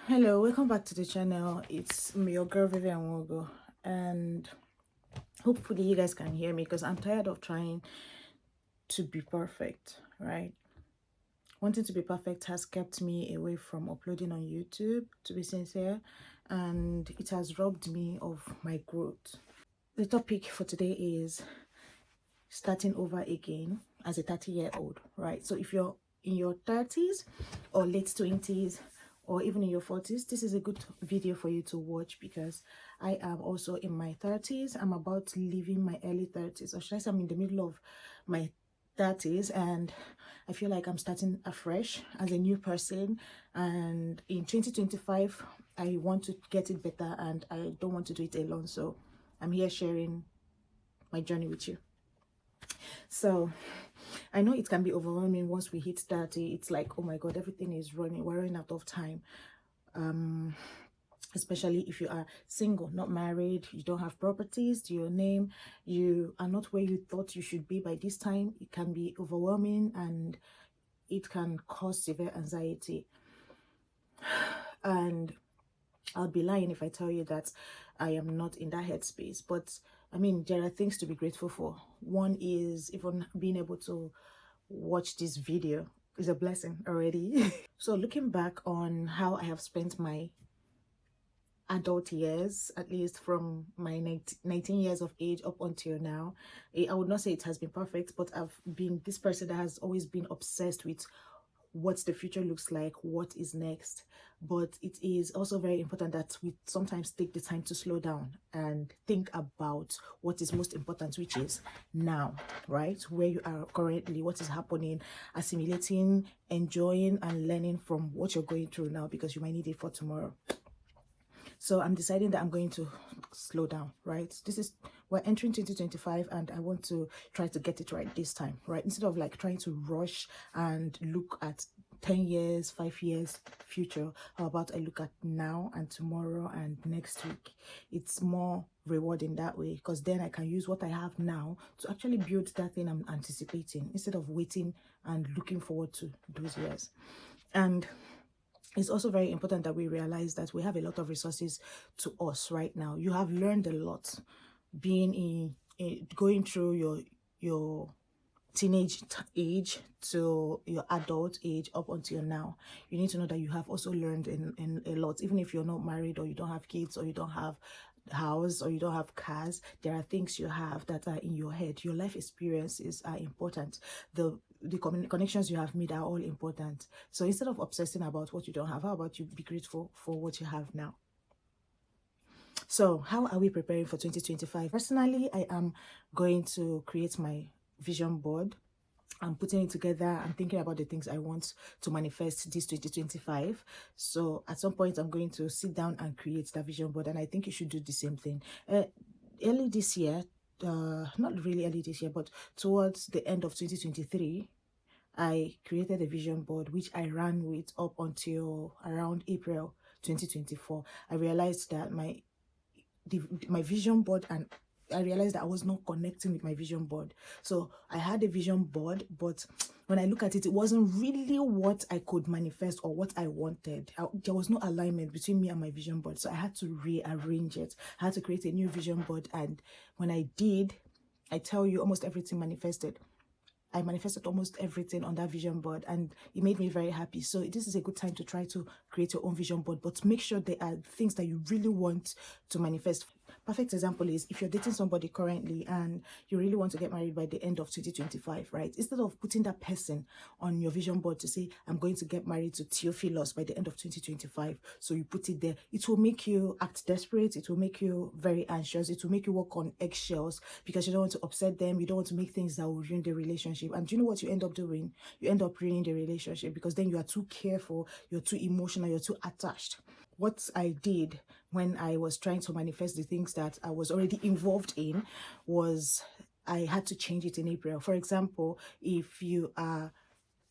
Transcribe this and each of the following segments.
Hello, welcome back to the channel. It's me, your girl Vivian Wogo, and hopefully you guys can hear me because I'm tired of trying to be perfect, right? Wanting to be perfect has kept me away from uploading on YouTube, to be sincere, and it has robbed me of my growth. The topic for today is starting over again as a 30-year-old, right? So if you're in your 30s or late 20s or even in your 40s, this is a good video for you to watch because I am also in my 30s. I'm about leaving my early 30s, or should I say I'm in the middle of my 30s, and I feel like I'm starting afresh as a new person. And in 2025, I want to get it better and I don't want to do it alone. So I'm here sharing my journey with you. So I know it can be overwhelming once we hit 30. It's like, oh my God, everything is running. We're running out of time. Especially if you are single, not married, you don't have properties to your name, you are not where you thought you should be by this time. It can be overwhelming and it can cause severe anxiety. And I'd be lying if I tell you that I am not in that headspace. But I mean, there are things to be grateful for. One is even being able to watch this video is a blessing already. So looking back on how I have spent my adult years, at least from my 19 years of age up until now, I would not say it has been perfect, but I've been this person that has always been obsessed with what the future looks like, what is next. But it is also very important that we sometimes take the time to slow down and think about what is most important, which is now, right? Where you are currently, what is happening, assimilating, enjoying, and learning from what you're going through now because you might need it for tomorrow. So I'm deciding that I'm going to slow down, right? We're entering 2025 and I want to try to get it right this time, right? Instead of like trying to rush and look at 10 years, 5 years future, how about I look at now and tomorrow and next week? It's more rewarding that way because then I can use what I have now to actually build that thing I'm anticipating instead of waiting and looking forward to those years. And it's also very important that we realize that we have a lot of resources to us right now. You have learned a lot being going through your teenage age to your adult age up until now. You need to know that you have also learned in a lot. Even if you're not married or you don't have kids or you don't have house or you don't have cars, there are things you have that are in your head. Your life experiences are important. The connections you have made are all important. So instead of obsessing about what you don't have, how about you be grateful for what you have now? So how are we preparing for 2025? Personally, I am going to create my vision board. I'm putting it together. I'm thinking about the things I want to manifest this 2025. So at some point, I'm going to sit down and create that vision board. And I think you should do the same thing. Early this year, not really early this year, but towards the end of 2023, I created a vision board which I ran with up until around April 2024. I realized that my vision board, and I realized that I was not connecting with my vision board. So I had a vision board, but when I look at it, it wasn't really what I could manifest or what I wanted. There was no alignment between me and my vision board. So I had to rearrange it. I had to create a new vision board. And when I did, I tell you, almost everything manifested. I manifested almost everything on that vision board and it made me very happy. So this is a good time to try to create your own vision board, but make sure there are things that you really want to manifest. Perfect example is if you're dating somebody currently and you really want to get married by the end of 2025, right? Instead of putting that person on your vision board to say, I'm going to get married to Theophilus by the end of 2025. So you put it there. It will make you act desperate. It will make you very anxious. It will make you walk on eggshells because you don't want to upset them. You don't want to make things that will ruin the relationship. And do you know what you end up doing? You end up ruining the relationship because then you are too careful, you're too emotional, you're too attached. What I did when I was trying to manifest the things that I was already involved in was I had to change it in April. For example, if you are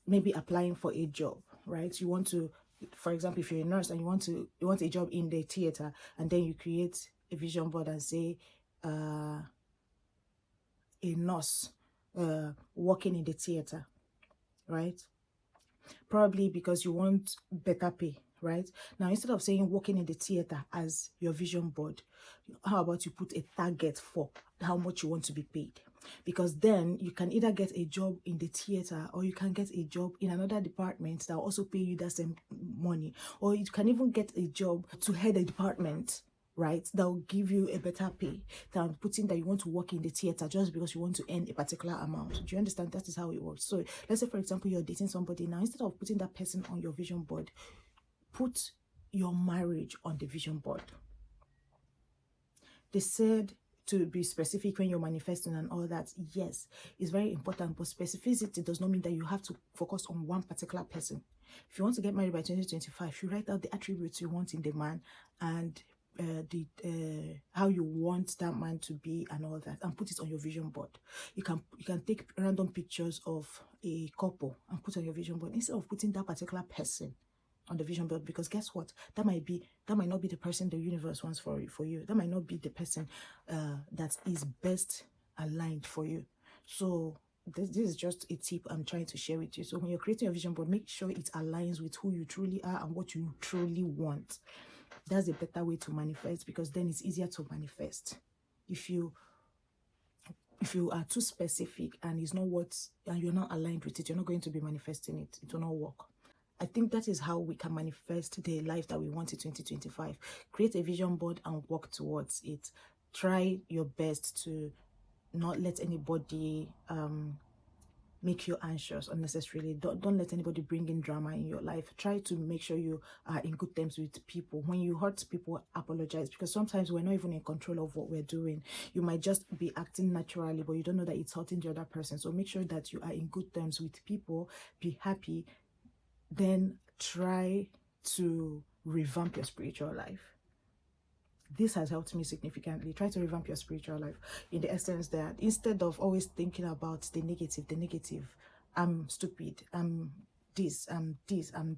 maybe applying for a job, right? You want to, for example, if you're a nurse and you want a job in the theater, and then you create a vision board and say a nurse working in the theater, right? Probably because you want better pay, right? Now, instead of saying working in the theater as your vision board, how about you put a target for how much you want to be paid? Because then you can either get a job in the theater, or you can get a job in another department that will also pay you that same money, or you can even get a job to head a department, right, that will give you a better pay than putting that you want to work in the theater just because you want to earn a particular amount. Do you understand? That is how it works. So let's say, for example, you're dating somebody. Now, instead of putting that person on your vision board, put your marriage on the vision board. They said to be specific when you're manifesting and all that. Yes, it's very important, but specificity does not mean that you have to focus on one particular person. If you want to get married by 2025, you write out the attributes you want in the man, and how you want that man to be and all that, and put it on your vision board. You can take random pictures of a couple and put on your vision board instead of putting that particular person on the vision board, because guess what, that might not be the person the universe wants for you. That might not be the person that is best aligned for you. So this is just a tip I'm trying to share with you. So when you're creating your vision board, make sure it aligns with who you truly are and what you truly want. That's a better way to manifest, because then it's easier to manifest. If you are too specific and it's not and you're not aligned with it, you're not going to be manifesting it. It will not work. I think that is how we can manifest the life that we want in 2025. Create a vision board and work towards it. Try your best to not let anybody make you anxious unnecessarily. Don't let anybody bring in drama in your life. Try to make sure you are in good terms with people. When you hurt people, apologize, because sometimes we're not even in control of what we're doing. You might just be acting naturally, but you don't know that it's hurting the other person. So make sure that you are in good terms with people. Be happy. Then try to revamp your spiritual life. This has helped me significantly. Try to revamp your spiritual life in the essence that instead of always thinking about the negative, I'm stupid, I'm this, I'm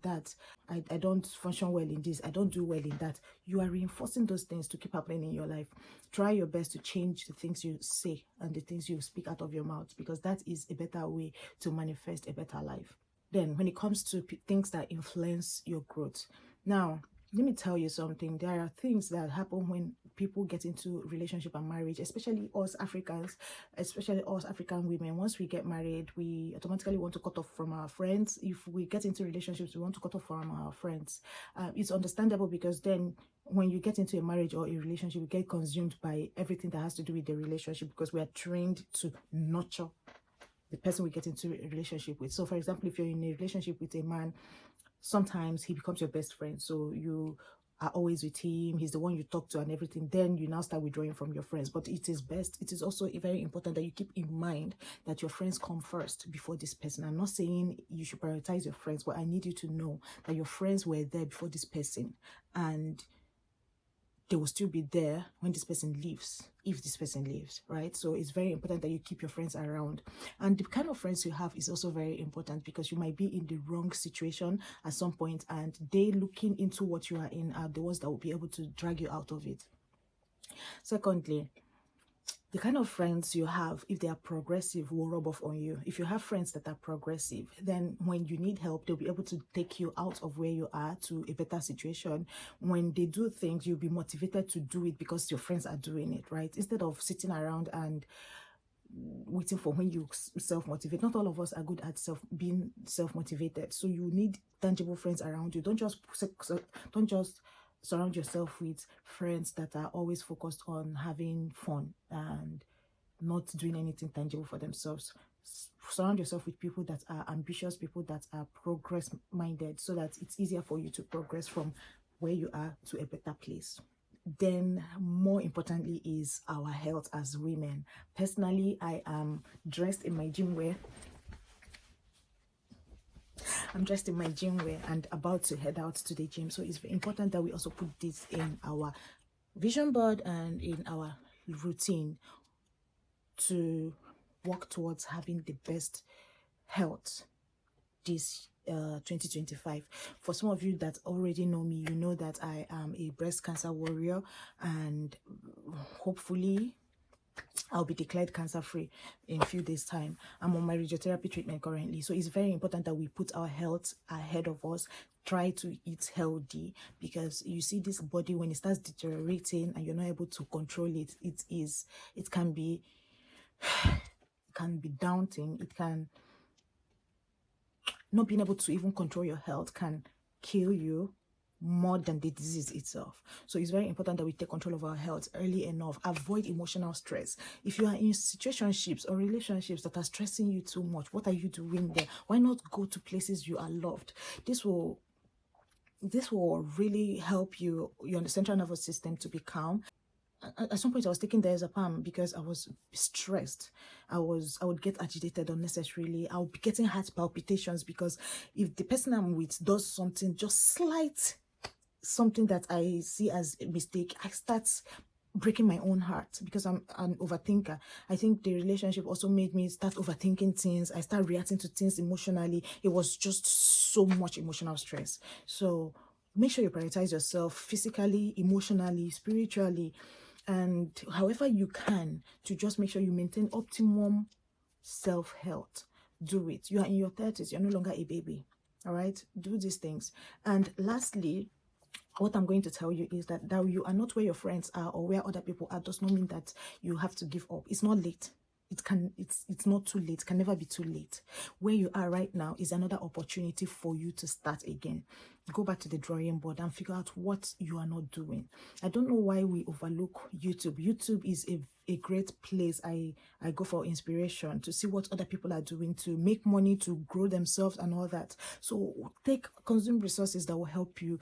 that, I don't function well in this, I don't do well in that. You are reinforcing those things to keep happening in your life. Try your best to change the things you say and the things you speak out of your mouth, because that is a better way to manifest a better life. Then when it comes to things that influence your growth, now let me tell you something. There are things that happen when people get into relationship and marriage, especially us Africans, especially us African women. Once we get married, we automatically want to cut off from our friends. If we get into relationships, we want to cut off from our friends. It's understandable, because then when you get into a marriage or a relationship, you get consumed by everything that has to do with the relationship, because we are trained to nurture the person we get into a relationship with. So for example, if you're in a relationship with a man, sometimes he becomes your best friend, so you are always with him, he's the one you talk to and everything. Then you now start withdrawing from your friends. But it is also very important that you keep in mind that your friends come first before this person. I'm not saying you should prioritize your friends, but I need you to know that your friends were there before this person, and they will still be there when this person leaves, if this person leaves, right? So it's very important that you keep your friends around. And the kind of friends you have is also very important, because you might be in the wrong situation at some point, and they looking into what you are in are the ones that will be able to drag you out of it. Secondly, the kind of friends you have, if they are progressive, will rub off on you. If you have friends that are progressive, then when you need help, they'll be able to take you out of where you are to a better situation. When they do things, you'll be motivated to do it because your friends are doing it, right? Instead of sitting around and waiting for when you self-motivate. Not all of us are good at being self-motivated. So you need tangible friends around you. Don't just surround yourself with friends that are always focused on having fun and not doing anything tangible for themselves. Surround yourself with people that are ambitious, people that are progress minded, so that it's easier for you to progress from where you are to a better place. Then more importantly is our health as women. Personally, I am dressed in my gym wear. I'm dressed in my gym wear and about to head out to the gym. So it's very important that we also put this in our vision board and in our routine to work towards having the best health this 2025. For some of you that already know me, you know that I am a breast cancer warrior, and hopefully I'll be declared cancer-free in a few days' time. I'm on my radiotherapy treatment currently. So it's very important that we put our health ahead of us. try to eat healthy, because you see this body, when it starts deteriorating and you're not able to control it, it can be daunting. It can, not being able to even control your health can kill you more than the disease itself. So it's very important that we take control of our health early enough. Avoid emotional stress. If you are in situationships or relationships that are stressing you too much, what are you doing there? Why not go to places you are loved? This will really help your central nervous system to be calm. At some point I was taking diazepam because I was stressed. I would get agitated unnecessarily. I would be getting heart palpitations because if the person I'm with does something, just slight something that I see as a mistake, I start breaking my own heart because I'm an overthinker. I think the relationship also made me start overthinking things. I start reacting to things emotionally. It was just so much emotional stress. So make sure you prioritize yourself physically, emotionally, spiritually, and however you can, to just make sure you maintain optimum self-health. Do it. You are in your 30s. You're no longer a baby. All right? Do these things. And lastly, what I'm going to tell you is that you are not where your friends are or where other people are does not mean that you have to give up. It's not late. It's not too late. It can never be too late. Where you are right now is another opportunity for you to start again. Go back to the drawing board and figure out what you are not doing. I don't know why we overlook YouTube. YouTube is a great place. I go for inspiration to see what other people are doing to make money, to grow themselves and all that. So consume resources that will help you.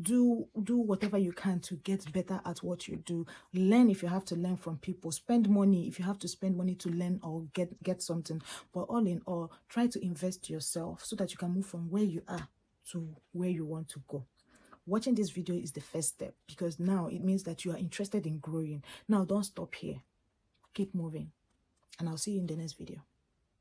Do whatever you can to get better at what you do. Learn if you have to learn from people. Spend money if you have to spend money to learn or get something. But all in all, try to invest yourself so that you can move from where you are to where you want to go. Watching this video is the first step, because now it means that you are interested in growing. Now don't stop here. Keep moving, and I'll see you in the next video.